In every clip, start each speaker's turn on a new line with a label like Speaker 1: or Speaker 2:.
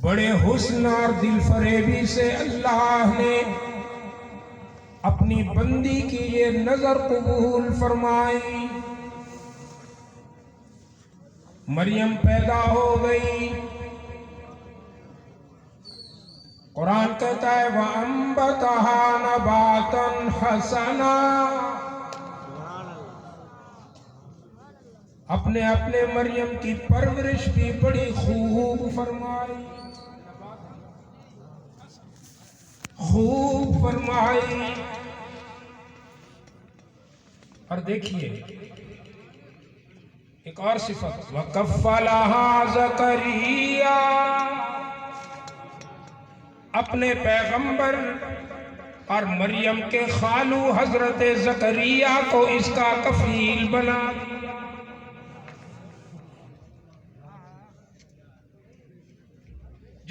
Speaker 1: بڑے حسن اور دل فریبی سے اللہ نے اپنی بندی کی یہ نظر قبول فرمائی. مریم پیدا ہو گئی. قرآن کہتا ہے وَأَنبَتَهَا نَبَاتًا حَسَنًا. اپنے مریم کی پرورش بھی بڑی خوب فرمائی، خوب فرمائی. اور دیکھیے ایک اور صفت وَكَفَّلَهَا زَكَرِيَّا. اپنے پیغمبر اور مریم کے خالو حضرت زکریا کو اس کا کفیل بنا دیا.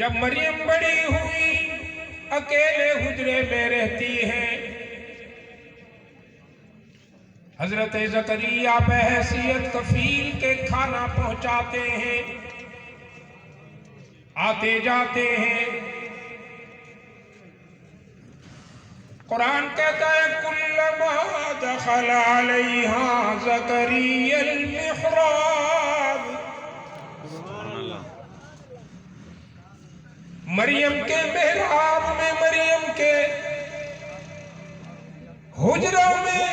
Speaker 1: جب مریم بڑی ہوئی اکیلے حجرے میں رہتی ہے، حضرت زکریا بحیثیت کفیل کے کھانا پہنچاتے ہیں، آتے جاتے ہیں. قرآن کہتا ہے کلما دخل علیہا زکریا المحراب. مریم کے محراب میں، مریم کے حجروں میں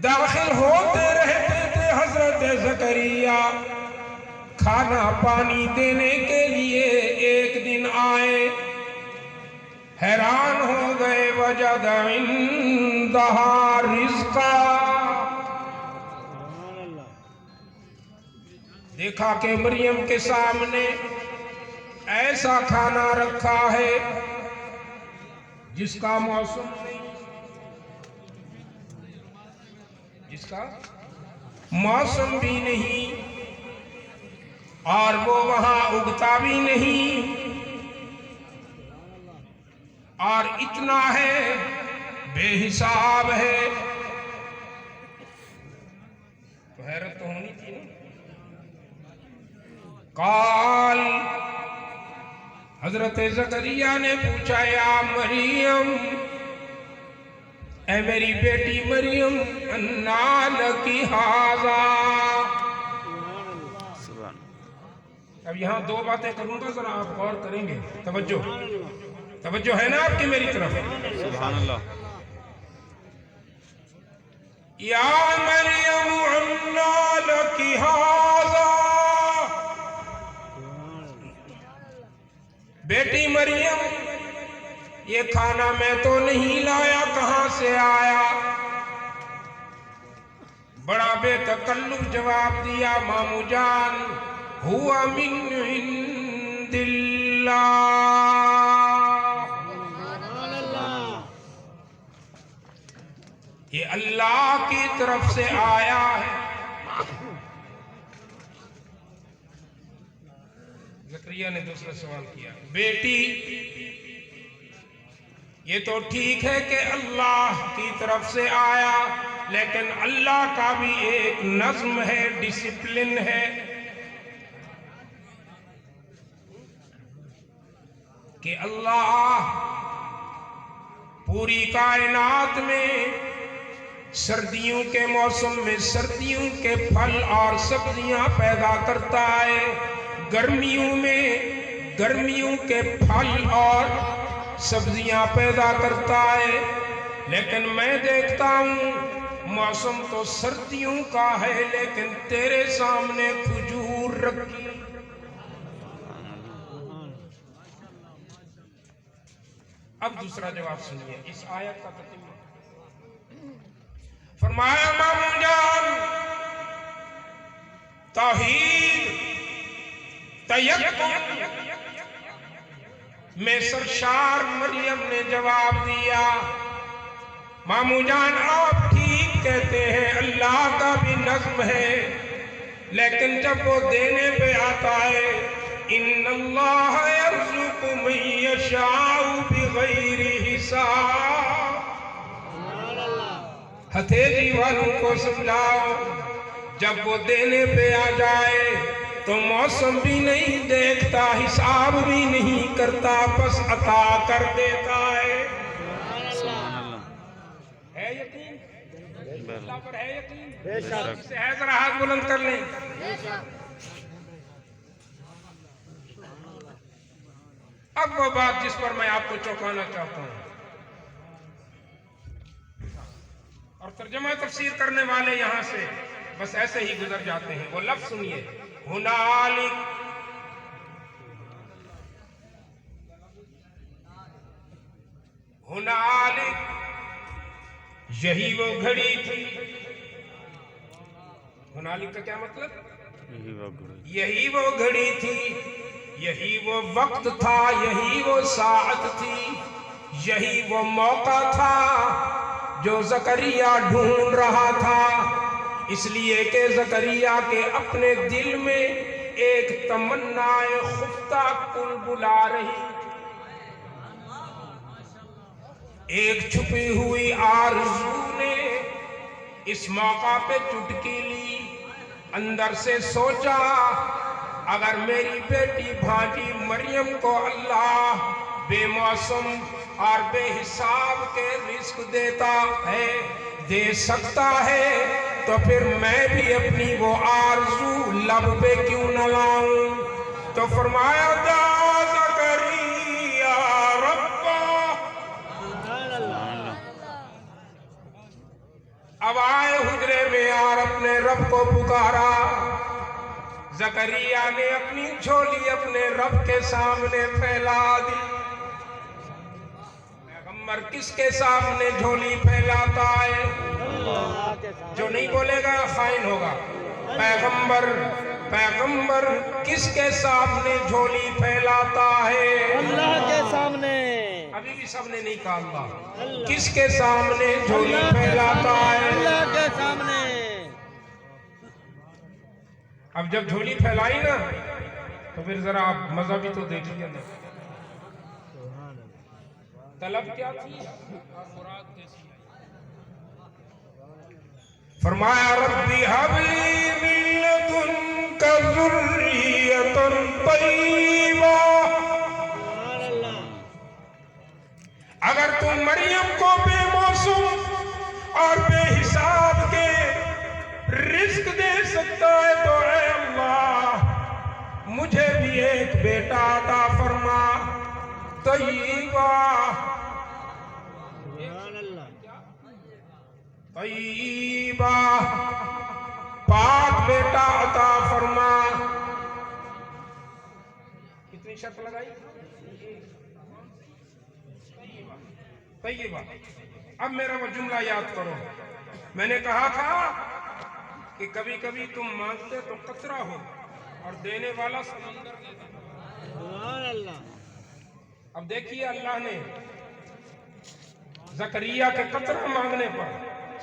Speaker 1: داخل ہوتے رہتے تھے حضرت زکریا. کھانا پانی دینے کے لیے ایک دن آئے، حیران ہو گئے. وجد عندها رزقا. دیکھا کہ مریم کے سامنے ایسا کھانا رکھا ہے جس کا موسم نہیں، جس کا موسم بھی نہیں، اور وہ وہاں اگتا بھی نہیں، اور اتنا ہے بے حساب ہے. تو حیرت تو ہونی تھی نا. قال، حضرت زکریا نے پوچھا یا مریم، اے میری بیٹی مریم، انا لکی ھذا. اب یہاں دو باتیں کروں گا، ذرا آپ غور کریں گے. توجہ ہے نا آپ کی میری طرف؟
Speaker 2: سبحان اللہ.
Speaker 1: یا مریم انا لکی ھذا. بیٹی مریم، یہ کھانا میں تو نہیں لایا، کہاں سے آیا؟ بڑا بے تکلف جواب دیا، مامو جان، ہوا من عند اللہ. یہ اللہ کی طرف سے آیا ہے. زکریا نے دوسرا سوال کیا، بیٹی یہ تو ٹھیک ہے کہ اللہ کی طرف سے آیا، لیکن اللہ کا بھی ایک نظم ہے، ڈسپلن ہے. کہ اللہ پوری کائنات میں سردیوں کے موسم میں سردیوں کے پھل اور سبزیاں پیدا کرتا ہے، گرمیوں میں گرمیوں کے پھل اور سبزیاں پیدا کرتا ہے. لیکن میں دیکھتا ہوں موسم تو سردیوں کا ہے، لیکن تیرے سامنے کھجور رکھی. اب دوسرا جواب سنیے اس آیت کا ترجمہ. فرمایا مامو جان، توحید تیقن میں سرشار مریم نے جواب دیا، مامو جان آپ ٹھیک کہتے ہیں، اللہ کا بھی نظم ہے، لیکن جب وہ دینے پہ آتا ہے، ان اللہ یرزق من یشاء بغیر حساب. ہتھیلی والوں کو سمجھاؤ، جب وہ دینے پہ آ جائے تو موسم بھی نہیں دیکھتا، حساب بھی نہیں کرتا، بس عطا کر دیتا ہے۔ ہے یقین؟ اللہ پر ہے یقین؟ سے ہے، ذرا ہاتھ بلند کر لیں۔ اب وہ بات جس پر میں آپ کو چونکانا چاہتا ہوں، اور ترجمہ تفسیر کرنے والے یہاں سے بس ایسے ہی گزر جاتے ہیں۔ وہ لفظ سنیے، ہنالک، ہنالک، یہی وہ گھڑی تھی۔ ہنالک کا کیا مطلب؟ یہی وہ گھڑی تھی، یہی وہ وقت تھا، یہی وہ ساعت تھی، یہی وہ موقع تھا جو زکریا ڈھونڈ رہا تھا، اس لیے کہ زکریا کے اپنے دل میں ایک تمنا خفتہ بلبلا رہی، ایک چھپی ہوئی آرزو نے اس موقع پہ چٹکی لی، اندر سے سوچا اگر میری بیٹی بھانجی مریم کو اللہ بے موسم اور بے حساب کے رزق دیتا ہے، دے سکتا ہے، تو پھر میں بھی اپنی وہ آرزو لب پہ کیوں نہ لاؤں؟ تو فرمایا دعا زکریا ربا، اب آئے حجرے میں اور اپنے رب کو پکارا۔ زکریا نے اپنی جھولی اپنے رب کے سامنے پھیلا دی۔ پیغمبر کس کے سامنے جھولی پھیلاتا ہے؟ جو نہیں بولے گا خائن ہوگا۔ پیغمبر کس کے سامنے جھولی پھیلاتا ہے؟
Speaker 2: اللہ کے سامنے۔
Speaker 1: ابھی بھی سب نے نہیں کہا اللہ۔ کس کے سامنے جھولی پھیلاتا ہے؟
Speaker 2: اللہ کے سامنے۔
Speaker 1: اب جب جھولی پھیلائی نا تو پھر ذرا آپ مزہ بھی تو دیکھیے نا، طلب کیا تھی اور مراد کیسی؟ فرمایا ربی ہب لی من لدنک ذریۃ طیبہ، اگر تم مریم کو بے موسم اور بے حساب کے رزق دے سکتا ہے تو اے اللہ مجھے بھی ایک بیٹا عطا فرما، طیبہ، طیبہ، پاک بیٹا عطا فرما۔ کتنی شرط لگائی؟ طیبہ۔ اب میرا وہ جملہ یاد کرو، میں نے کہا تھا کہ کبھی کبھی تم مانگتے تو قطرہ ہو اور دینے والا سمندر دیتا۔
Speaker 2: سبحان اللہ۔
Speaker 1: اب دیکھیے اللہ نے زکریا کے قطرہ مانگنے پر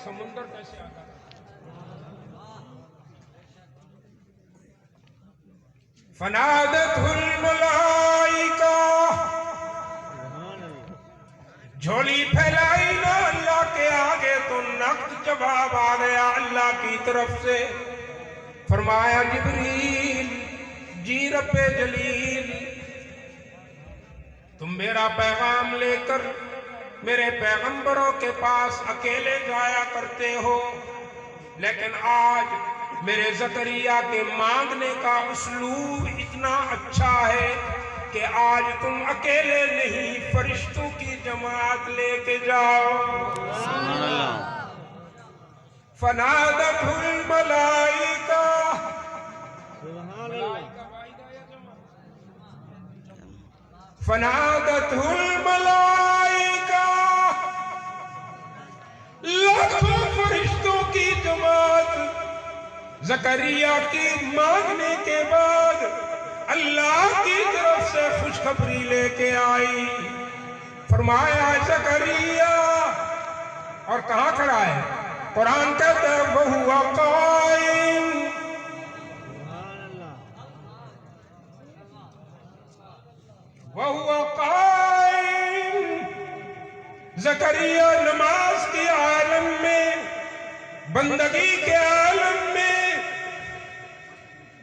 Speaker 1: سمندر کیسے آتا ہے۔ فنادتہ الملائکہ، جھولی پھیلائی نا اللہ کے آگے تو نقد جواب آ گیا اللہ کی طرف سے۔ فرمایا جبریل، جی رب جلیل، تم میرا پیغام لے کر میرے پیغمبروں کے پاس اکیلے جایا کرتے ہو، لیکن آج میرے زکریا کے مانگنے کا اسلوب اتنا اچھا ہے کہ آج تم اکیلے نہیں، فرشتوں کی جماعت لے کے جاؤ۔ فنادتہ الملائکہ، فنادتہ الملائکہ، لاکھوں فرشتوں کی جماعت زکریا کی مانگنے کے بعد اللہ کی طرف سے خوشخبری لے کے آئی۔ فرمایا زکریا، اور کہاں کھڑا ہے؟ قرآن کہتا ہے وَهُوَ قائم، وَهُوَ قائم، زکریا نماز کے عالم میں، بندگی کے عالم میں،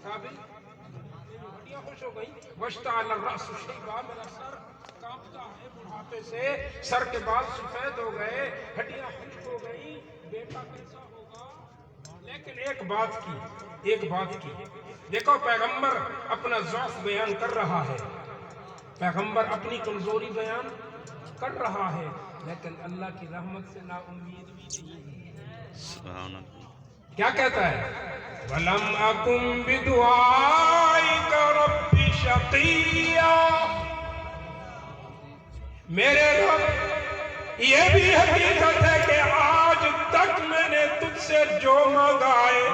Speaker 1: دیکھا بھی ہڈیاں خوش ہو گئی واشتعل الرأس شیبا میرا سر کانپتا ہے بڑھاپے سے سر کے بال سفید ہو گئے ہڈیاں خشک ہو گئی بیٹا کیسا ہوگا لیکن ایک بات کی دیکھو پیغمبر اپنا ضعف بیان کر رہا ہے پیغمبر اپنی کمزوری بیان کر رہا ہے لیکن اللہ کی رحمت سے نا امید بھی نہیں ہے
Speaker 3: سبحان اللہ
Speaker 1: کیا کہتا ہے وَلَمْ أَكُمْ بِدُعَائِكَ رَبِّ شَقِيًّا میرے رب یہ بھی حقیقت ہے کہ آج تک میں نے تجھ سے جو مانگا ہے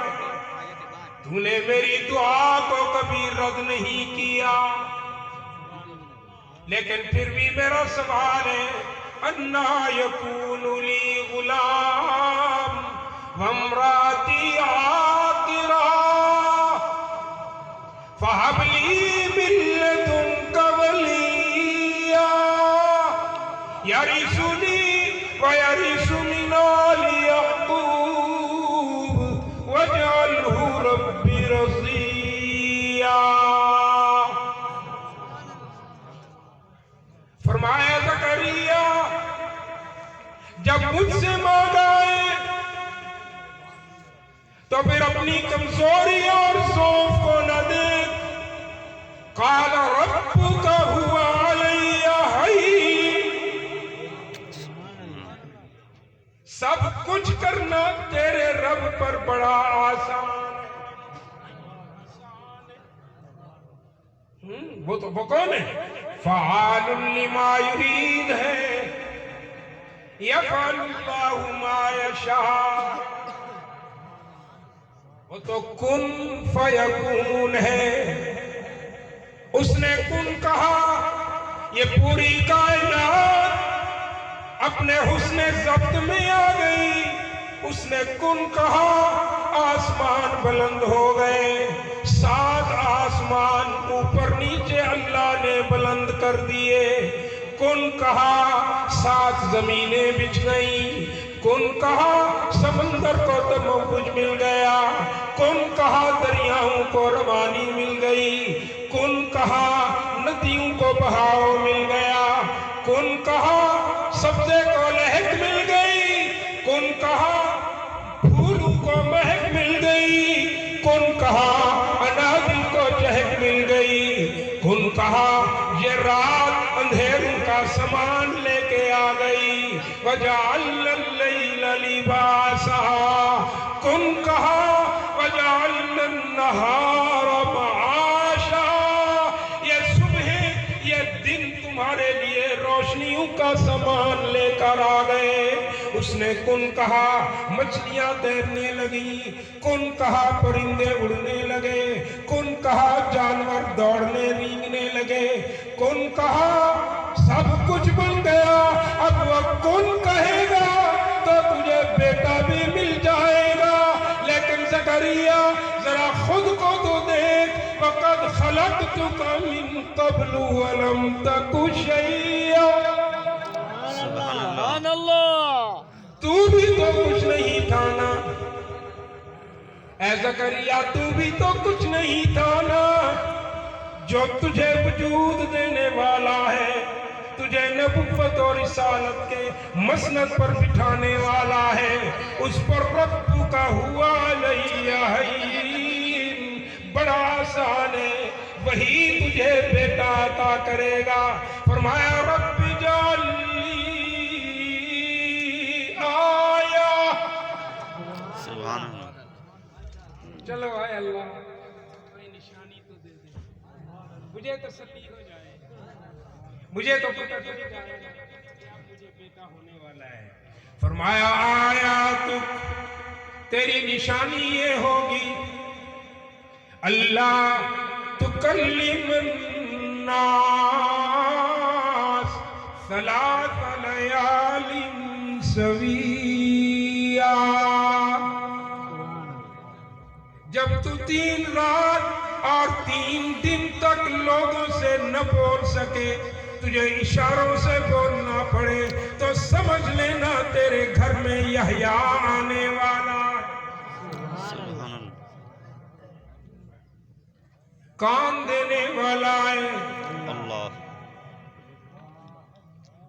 Speaker 1: تو نے میری دعا کو کبھی رد نہیں کیا لیکن پھر بھی میرا سوال ہے اَنَّا يَكُونُ لِي غُلَامٌ وَامْرَأَتِي عَاقِرَةٌ فَهَبْ لِي مِن لَّدُنكَ وَلِيًّا يَرِثُنِي وَيَرِثُ مِنْ آلِ يَعْقُوبَ وَاجْعَلْهُ رَبِّ رَضِيًّا فرمایا زکریا جب مجھ سے مانگائے تو پھر اپنی کمزوری اور ضعف کو نہ دیکھ قال ربک هو علی ہین سب کچھ کرنا تیرے رب پر بڑا آسان ہے وہ کون ہے فعال لما یرید ہے یفعل اللہ ما یشاء وہ تو کن فیکون ہے اس نے کن کہا یہ پوری کائنات اپنے حسن ضبط میں آ گئی اس نے کن کہا آسمان بلند ہو گئے 7 آسمان اوپر نیچے اللہ نے بلند کر دیے کن کہا 7 زمینیں بچھ گئیں کن کہا سمندر کو تموج مل گیا کن کہا دریاؤں کو روانی مل گئی کن کہا ندیوں کو بہاؤ مل گیا کن کہا سبزے کو لہک مل گئی کن کہا پھولوں کو مہک مل گئی کن کہا اناجل کو چہک مل گئی کن کہا یہ رات اندھیروں کا سامان لے کے آ گئی وَجَعَلْنَا اللَّيْلَ لِبَاسًا کن کہا وَجَعَلْنَا النَّهَارَ مَعَاشًا یہ صبح یہ دن تمہارے لیے روشنیوں کا سامان لے کر آ گئے اس نے کن کہا مچھلیاں تیرنے لگیں کن کہا پرندے اڑنے لگے کن کہا جانور دوڑنے رینگنے لگے کن کہا سب کچھ بن گیا اب وہ کن کہے گا تو تجھے بیٹا بھی مل جائے گا لیکن زکریا ذرا خود کو تو دیکھ وَقَدْ خَلَقْتُكَ مِن قَبْلُ وَلَمْ تَكُ شَيْئًا
Speaker 2: سبحان اللہ
Speaker 1: تو بھی تو کچھ نہیں تھا نا اے زکریا تو بھی تو کچھ نہیں تھا نا جو تجھے وجود دینے والا ہے تجھے نبوت اور رسالت کے مسند پر بٹھانے والا ہے اس پر رب کا ہوا علیہ ہین بڑا آسان ہے وہی تجھے بیٹا عطا کرے گا فرمایا رب جعلنی آیا
Speaker 3: سبحان اللہ
Speaker 1: چلو اے اللہ کوئی نشانی تو دے دے مجھے تسلی ہو جائے مجھے تو پتہ چل جائے کہ اب مجھے بیٹا ہونے والا ہے فرمایا آیاتک تیری نشانی یہ ہوگی اللہ تکلم الناس 3 لیال سویا جب تو 3 رات اور 3 دن تک لوگوں سے نہ بول سکے تجھے اشاروں سے بولنا پڑے تو سمجھ لینا تیرے گھر میں یحییٰ آنے والا
Speaker 3: سبحان اللہ
Speaker 1: کان دینے والا ہے۔
Speaker 3: اللہ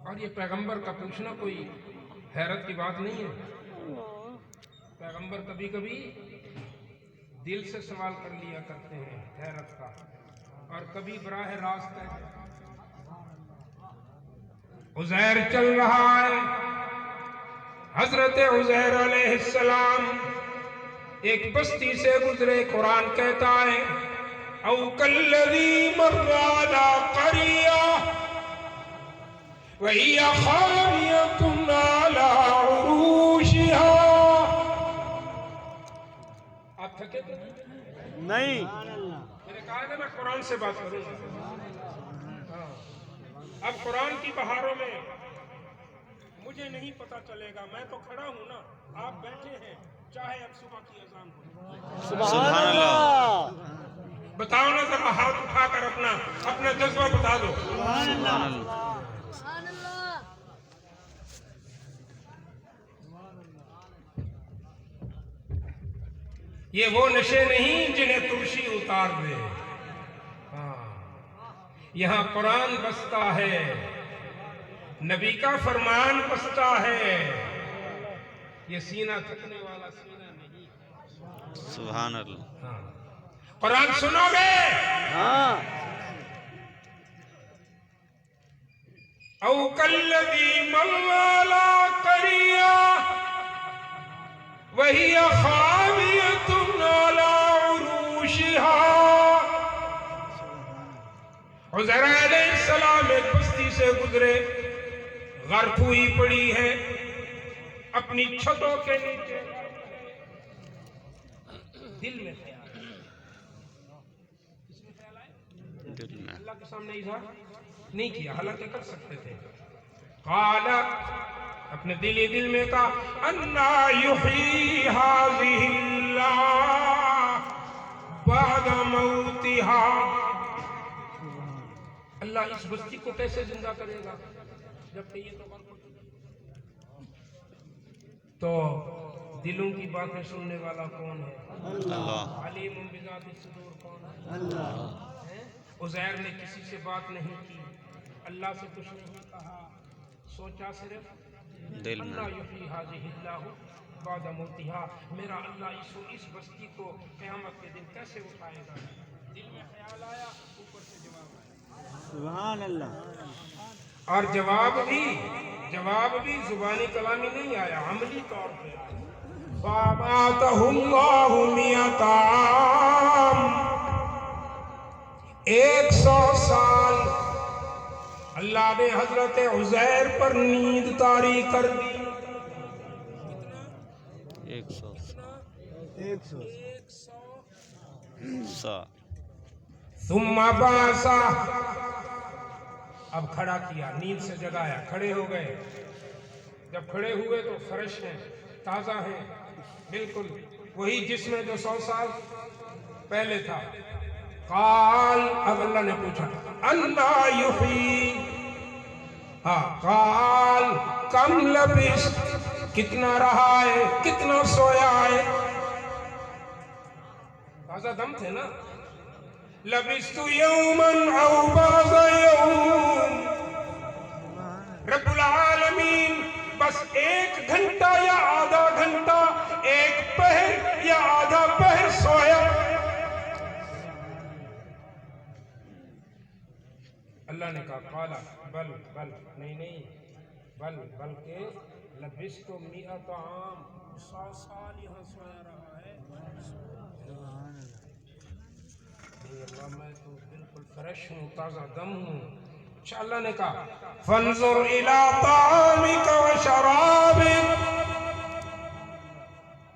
Speaker 1: اور یہ پیغمبر کا پوچھنا کوئی حیرت کی بات نہیں ہے۔ پیغمبر کبھی کبھی دل سے سوال کر لیا کرتے ہیں حیرت کا، اور کبھی براہ راست ہے۔ عزیر چل رہا ہے، حضرت عزیر علیہ السلام ایک بستی سے گزرے۔ قرآن کہتا ہے او کالذی مر علی قریہ وَهِيَ خَاوِيَةٌ عَلَىٰ عُرُوشِهَا۔ آپ تھکے تو
Speaker 2: نہیں،
Speaker 1: میں نے کہا کہ میں قرآن سے بات کروں گا۔ اب قرآن کی بہاروں میں مجھے نہیں پتا چلے گا، میں تو کھڑا ہوں نا، آپ بیٹھے ہیں، چاہے اب صبح کی اذان ہو۔
Speaker 2: سبحان اللہ،
Speaker 1: بتاؤ نا ذرا، ہاتھ اٹھا کر اپنا جذبہ بتا دو۔
Speaker 2: سبحان اللہ،
Speaker 1: یہ وہ نشے نہیں جنہیں ترشی اتار دے۔ یہاں قرآن بستا ہے، نبی کا فرمان بستا ہے، یہ سینہ تھکنے والا سینہ نہیں۔
Speaker 3: سبحان اللہ
Speaker 1: قرآن سنو گے
Speaker 2: ہاں،
Speaker 1: او کالذی مر علی قریہ وَهِيَ خَاوِيَةٌ عَلَىٰ عُرُوشِهَا۔ عزیر علیہ السلام ایک بستی سے گزرے، غرق ہوئی پڑی ہے، اپنی چھتوں کے نیچے دل میں خیال ہے۔ اس میں خیال آئے؟
Speaker 3: دل میں
Speaker 1: اللہ کے سامنے اظہار نہیں کیا، حالانکہ کر سکتے تھے۔ قال، اپنے دل میں کہا، انا یحیی ھذہ اللہ بعد موتها۔ اللہ اس بستی کو کیسے زندہ کرے گا جبکہ یہ تو غرق ہو چکی؟ تو دلوں کی باتیں سننے والا کون ہے؟
Speaker 3: اللہ
Speaker 1: علیم بذات الصدور کون ہے؟
Speaker 2: اللہ،
Speaker 1: عزیر نے کسی سے بات نہیں کی، اللہ سے کچھ نہیں کہا، سوچا صرف
Speaker 3: دل میں
Speaker 1: اللہ یحیی ھذہ اللہ بعد موتها، میرا اللہ اس بستی کو قیامت کے دن کیسے اٹھائے گا۔ دل میں خیال آیا، اوپر سے جواب آیا،
Speaker 2: سبحان اللہ،
Speaker 1: اور جواب بھی زبانی کلامی نہیں آیا، عملی طور پہ آیا۔ فَأَمَاتَهُ اللَّهُ مِئَةَ عَامٍ، 100 سال اللہ نے حضرت عزیر پر نیند طاری کر دی۔
Speaker 3: 100
Speaker 2: 100
Speaker 3: سا
Speaker 1: ثم بعثہ، اب کھڑا کیا، نیند سے جگایا، کھڑے ہو گئے۔ جب کھڑے ہوئے تو فریش ہیں، تازہ ہیں، بالکل وہی جسم ہے جو 100 سال پہلے تھا۔ قال، اب اللہ نے پوچھا، انا یحیی، قال کم لبثت، کتنا رہا ہے، کتنا سویا ہے؟ تازہ دم تھے نا۔ لبثت یوما او بعض یوم، رب العالمین بس 1 گھنٹہ یا آدھا گھنٹہ، 1 پہر یا آدھا پہر سویا۔ اللہ نے کہا قالا بل نہیں بلکہ لبثت 100 عام، 100 سال یہاں سویا رہا ہے۔ اللہ میں تو بالکل فریش ہوں، تازہ دم ہوں۔ اچھا، اللہ نے کہا فانظر الی طعامک و شرابک،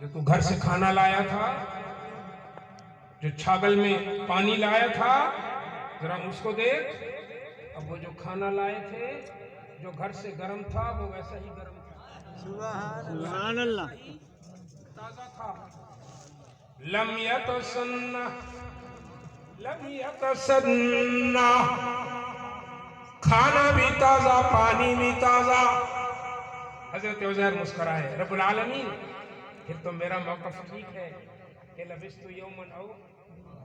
Speaker 1: جو تو گھر سے کھانا لایا تھا، جو چھاگل میں پانی لایا تھا، ذرا اس کو دیکھ۔ اب وہ جو کھانا لائے تھے، جو گھر سے گرم تھا، وہ ویسا ہی گرم تھا،
Speaker 2: سبحان اللہ،
Speaker 1: تازہ تھا۔ لم یتسنہ، کھانا بھی تازہ، پانی بھی تازہ۔ حضرت عزیر مسکرائے، رب العالمین پھر تو میرا موقف ٹھیک ہے کہ لبثت یوما او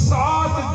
Speaker 1: 7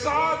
Speaker 1: 7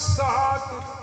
Speaker 1: 7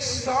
Speaker 1: 100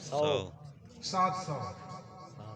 Speaker 3: 100।
Speaker 1: 700।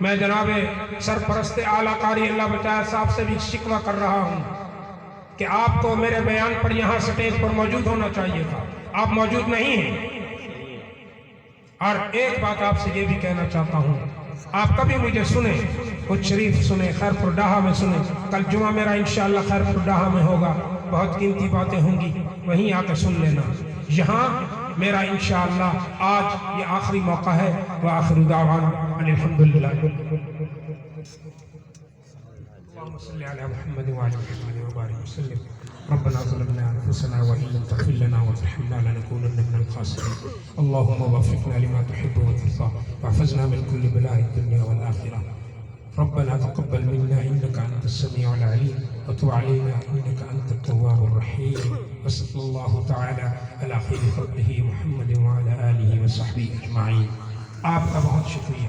Speaker 1: میں جناب سرپرست اعلیٰ قاری اللہ بچایا صاحب سے بھی شکوہ کر رہا ہوں کہ آپ کو میرے بیان پر یہاں سٹیج پر موجود ہونا چاہیے تھا، آپ موجود نہیں ہیں۔ اور ایک بات آپ سے یہ بھی کہنا چاہتا ہوں، آپ کبھی مجھے سنیں، کچھ شریف سنیں، خیرپور ڈاہا میں سنیں، کل جمعہ میرا انشاءاللہ خیرپور ڈاہا میں ہوگا، بہت قیمتی باتیں ہوں گی، وہیں آ کے سن لینا۔ یہاں میرا انشاءاللہ آج یہ آخری موقع ہے۔ وآخر دعوانا ان الحمدللہ۔ اللهم صل على محمد وعلى محمد وبارك وسلم۔ ربنا ظلمنا انفسنا وان لم تغفر لنا وترحمنا لنكونن من الخاسرين۔ اللهم وفقنا لما تحب وترضى واحفظنا من كل بلاء الدنيا والاخره۔ ربنا تقبل منا انك انت السميع العليم وتب علينا انك انت التواب الرحيم، وصلى الله تعالى على خير خلقه محمد وعلى اله وصحبه اجمعين۔ آپ کا بہت شکریہ۔